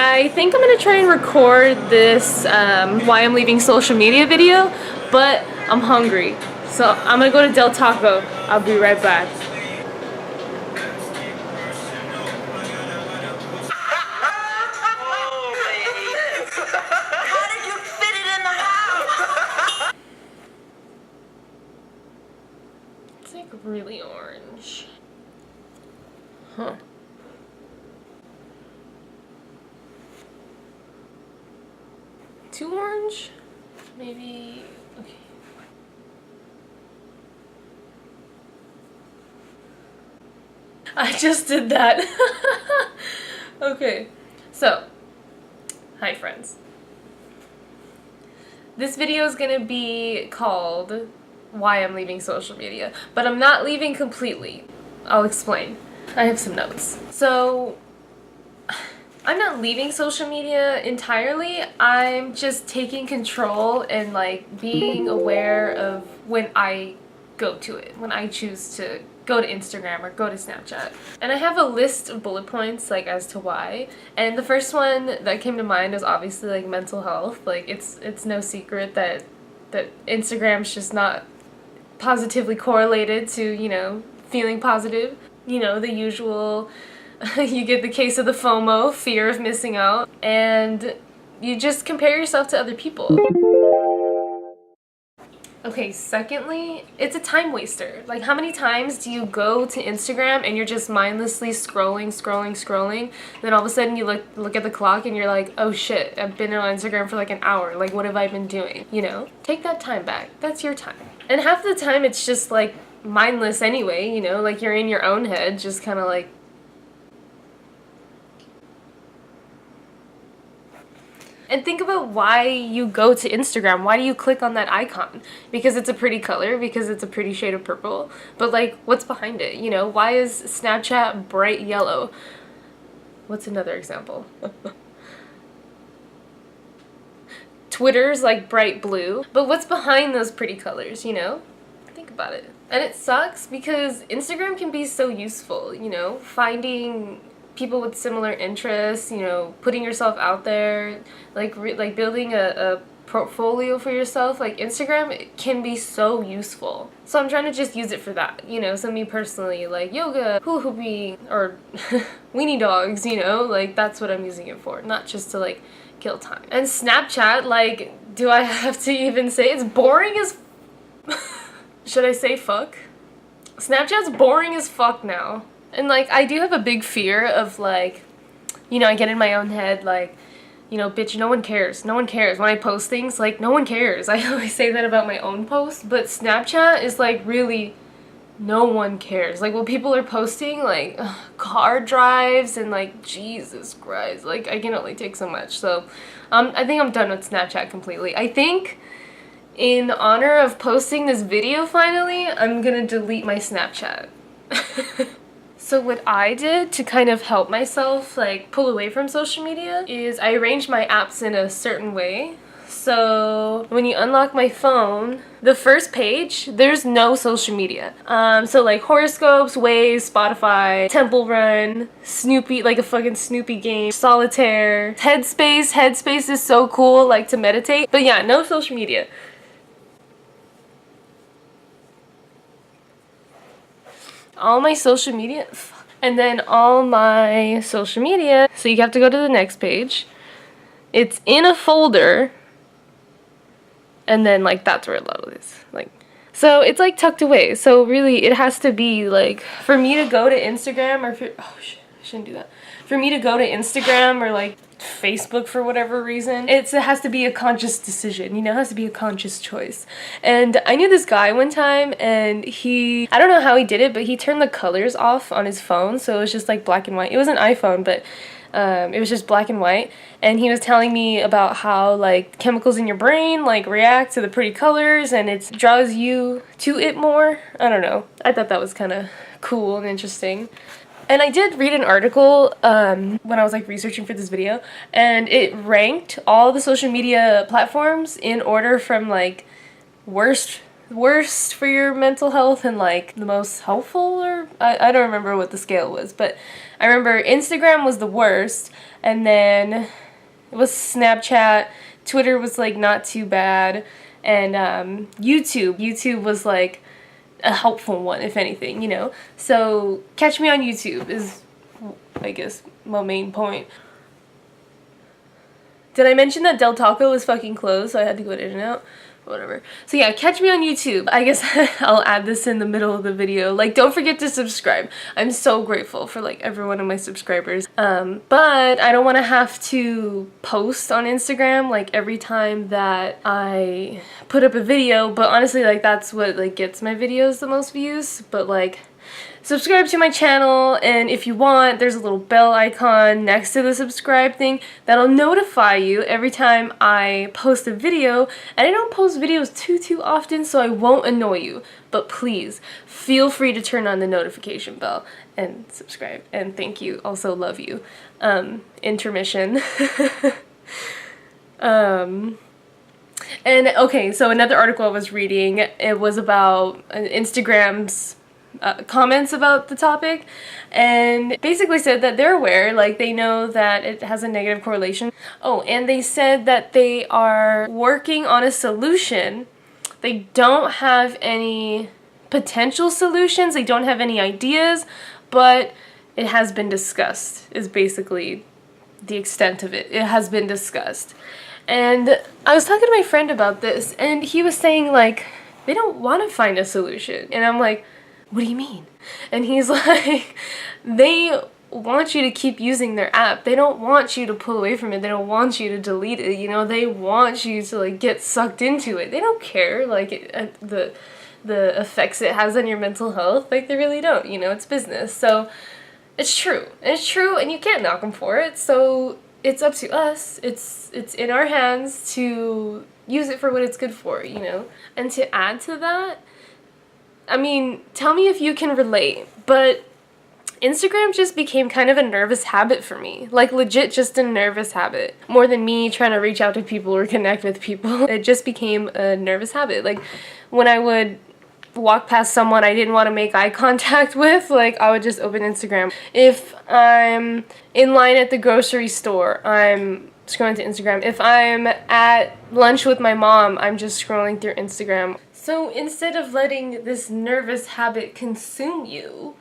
I think I'm gonna try and record this why I'm leaving social media video, but I'm hungry. So I'm gonna go to Del Taco. I'll be right back. How did you fit it in the house? It's like really orange. Huh. Too orange? Maybe, okay. I just did that. Okay, so, hi friends. This video is gonna be called why I'm leaving social media, but I'm not leaving completely. I'll explain. I have some notes. So, I'm not leaving social media entirely. I'm just taking control and like being aware of when I go to it, when I choose to go to Instagram or go to Snapchat. And I have a list of bullet points like as to why. And the first one that came to mind was obviously like mental health. Like it's no secret that Instagram's just not positively correlated to, you know, feeling positive. You know, the usual you get the case of the FOMO, fear of missing out, and you just compare yourself to other people. Okay, secondly, it's a time waster. Like, how many times do you go to Instagram and you're just mindlessly scrolling, then all of a sudden you look at the clock and you're like, oh shit, I've been on Instagram for like an hour. Like, what have I been doing? You know? Take that time back. That's your time. And half the time it's just like mindless anyway, you know? Like, you're in your own head, just kind of like, and think about why you go to Instagram. Why do you click on that icon? Because it's a pretty color, because it's a pretty shade of purple. But like, what's behind it? You know, why is Snapchat bright yellow? What's another example? Twitter's like bright blue. But what's behind those pretty colors, you know? Think about it. And it sucks because Instagram can be so useful, you know? Finding people with similar interests, you know, putting yourself out there, like building a portfolio for yourself. Like, Instagram can be so useful. So I'm trying to just use it for that, you know. So me personally, like yoga, hula hooping, or weenie dogs, you know, like that's what I'm using it for, not just to like kill time. And Snapchat, like, do I have to even say it's boring as should I say fuck? Snapchat's boring as fuck now. And like, I do have a big fear of like, you know, I get in my own head like, you know, bitch, no one cares. No one cares. When I post things, like, no one cares. I always say that about my own posts. But Snapchat is like, really, no one cares. Like, what people are posting, like, car drives and like, Jesus Christ. Like, I can only take so much. So, I think I'm done with Snapchat completely. I think in honor of posting this video finally, I'm gonna delete my Snapchat. So what I did to kind of help myself like pull away from social media is I arranged my apps in a certain way. So when you unlock my phone, the first page, there's no social media. So like horoscopes, Waze, Spotify, Temple Run, Snoopy, like a fucking Snoopy game, Solitaire, Headspace. Headspace is so cool, like to meditate. But yeah, no social media. All my social media, and then all my social media, so you have to go to the next page. It's in a folder, and then like that's where a lot of this, like, so it's like tucked away. So really it has to be like, for me to go to Instagram, or for, oh shit, I shouldn't do that. For me to go to Instagram or like Facebook for whatever reason, it has to be a conscious decision, you know, it has to be a conscious choice. And I knew this guy one time, and I don't know how he did it, but he turned the colors off on his phone, so it was just like black and white. It was an iPhone, but it was just black and white, and he was telling me about how like chemicals in your brain like react to the pretty colors, and it draws you to it more. I don't know, I thought that was kind of cool and interesting. And I did read an article when I was like researching for this video, and it ranked all the social media platforms in order from like worst worst for your mental health and like the most helpful, or I don't remember what the scale was, but I remember Instagram was the worst, and then it was Snapchat, Twitter was like not too bad, and YouTube was like a helpful one, if anything, you know? So catch me on YouTube is, I guess, my main point. Did I mention that Del Taco was fucking closed, so I had to go to In-N-Out? Whatever. So yeah, catch me on YouTube. I guess I'll add this in the middle of the video. Like, don't forget to subscribe. I'm so grateful for like every one of my subscribers. But I don't want to have to post on Instagram like every time that I put up a video. But honestly, like that's what like gets my videos the most views. But like, subscribe to my channel, and if you want, there's a little bell icon next to the subscribe thing that'll notify you every time I post a video. And I don't post videos too often, so I won't annoy you, but please feel free to turn on the notification bell and subscribe. And thank you, also love you. Intermission. And okay, so another article I was reading, it was about Instagram's comments about the topic, and basically said that they're aware, like they know that it has a negative correlation. Oh, and they said that they are working on a solution. They don't have any potential solutions, they don't have any ideas, but it has been discussed, is basically the extent of it. It has been discussed. And I was talking to my friend about this, and he was saying like, they don't want to find a solution. And I'm like, what do you mean? And he's like, they want you to keep using their app. They don't want you to pull away from it. They don't want you to delete it. You know, they want you to like get sucked into it. They don't care like the effects it has on your mental health. Like they really don't. You know, it's business. So it's true. It's true, and you can't knock them for it. So it's up to us. It's in our hands to use it for what it's good for. You know, and to add to that, I mean, tell me if you can relate, but Instagram just became kind of a nervous habit for me. Like, legit just a nervous habit. More than me trying to reach out to people or connect with people. It just became a nervous habit. Like, when I would walk past someone I didn't want to make eye contact with, like, I would just open Instagram. If I'm in line at the grocery store, I'm scrolling to Instagram. If I'm at lunch with my mom, I'm just scrolling through Instagram. So instead of letting this nervous habit consume you,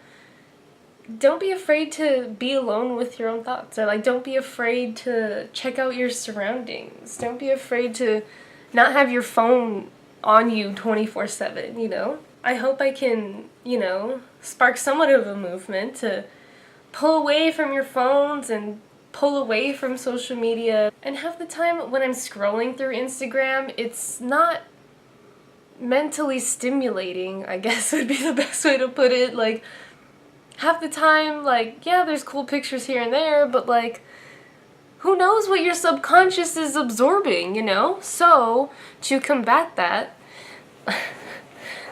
don't be afraid to be alone with your own thoughts. Or like, don't be afraid to check out your surroundings. Don't be afraid to not have your phone on you 24/7, you know? I hope I can, you know, spark somewhat of a movement to pull away from your phones and pull away from social media. And half the time when I'm scrolling through Instagram, it's not mentally stimulating, I guess would be the best way to put it. Like, half the time, like, yeah, there's cool pictures here and there, but like, who knows what your subconscious is absorbing, you know? So, to combat that,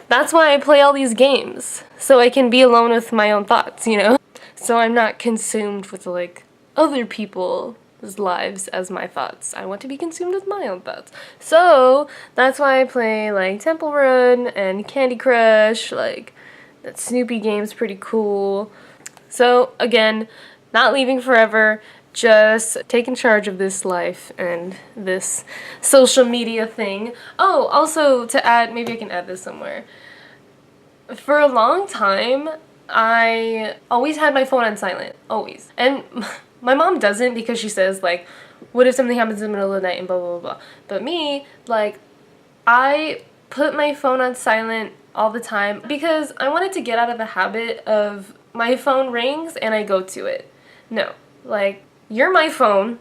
that's why I play all these games, so I can be alone with my own thoughts, you know? So I'm not consumed with like other people's lives as my thoughts. I want to be consumed with my own thoughts. So that's why I play like Temple Run and Candy Crush. Like, that Snoopy game's pretty cool. So again, not leaving forever, just taking charge of this life and this social media thing. Oh, also to add, maybe I can add this somewhere. For a long time, I always had my phone on silent, always. And my mom doesn't, because she says like, what if something happens in the middle of the night and blah blah blah. But me, like, I put my phone on silent all the time because I wanted to get out of the habit of my phone rings and I go to it. No, like, you're my phone.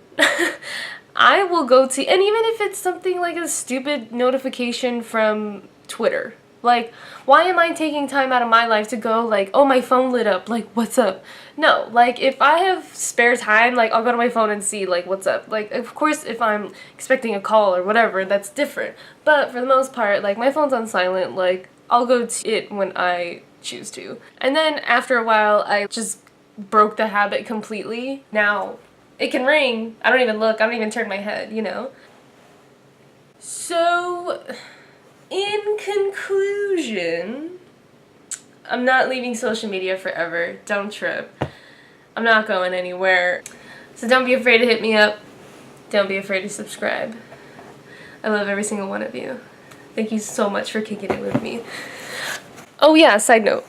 I will go to, and even if it's something like a stupid notification from Twitter, like, why am I taking time out of my life to go like, oh, my phone lit up, like, what's up? No, like, if I have spare time, like, I'll go to my phone and see, like, what's up. Like, of course, if I'm expecting a call or whatever, that's different. But for the most part, like, my phone's on silent, like, I'll go to it when I choose to. And then after a while, I just broke the habit completely. Now, it can ring, I don't even look, I don't even turn my head, you know? So, in conclusion, I'm not leaving social media forever. Don't trip. I'm not going anywhere. So don't be afraid to hit me up. Don't be afraid to subscribe. I love every single one of you. Thank you so much for kicking it with me. Oh yeah, side note.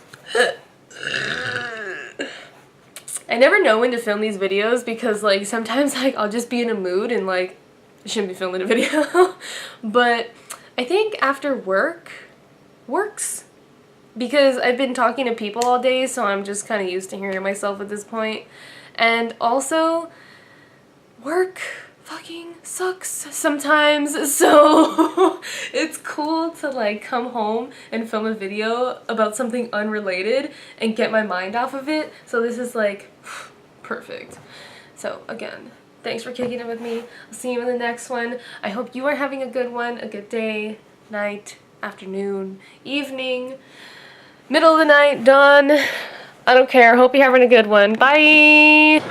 I never know when to film these videos because like sometimes like I'll just be in a mood and like I shouldn't be filming a video. But I think after work works. Because I've been talking to people all day, so I'm just kind of used to hearing myself at this point. And also, work fucking sucks sometimes, so it's cool to like come home and film a video about something unrelated and get my mind off of it. So this is like perfect. So again, thanks for kicking it with me. I'll see you in the next one. I hope you are having a good one, a good day, night, afternoon, evening, middle of the night, dawn. I don't care. Hope you're having a good one. Bye!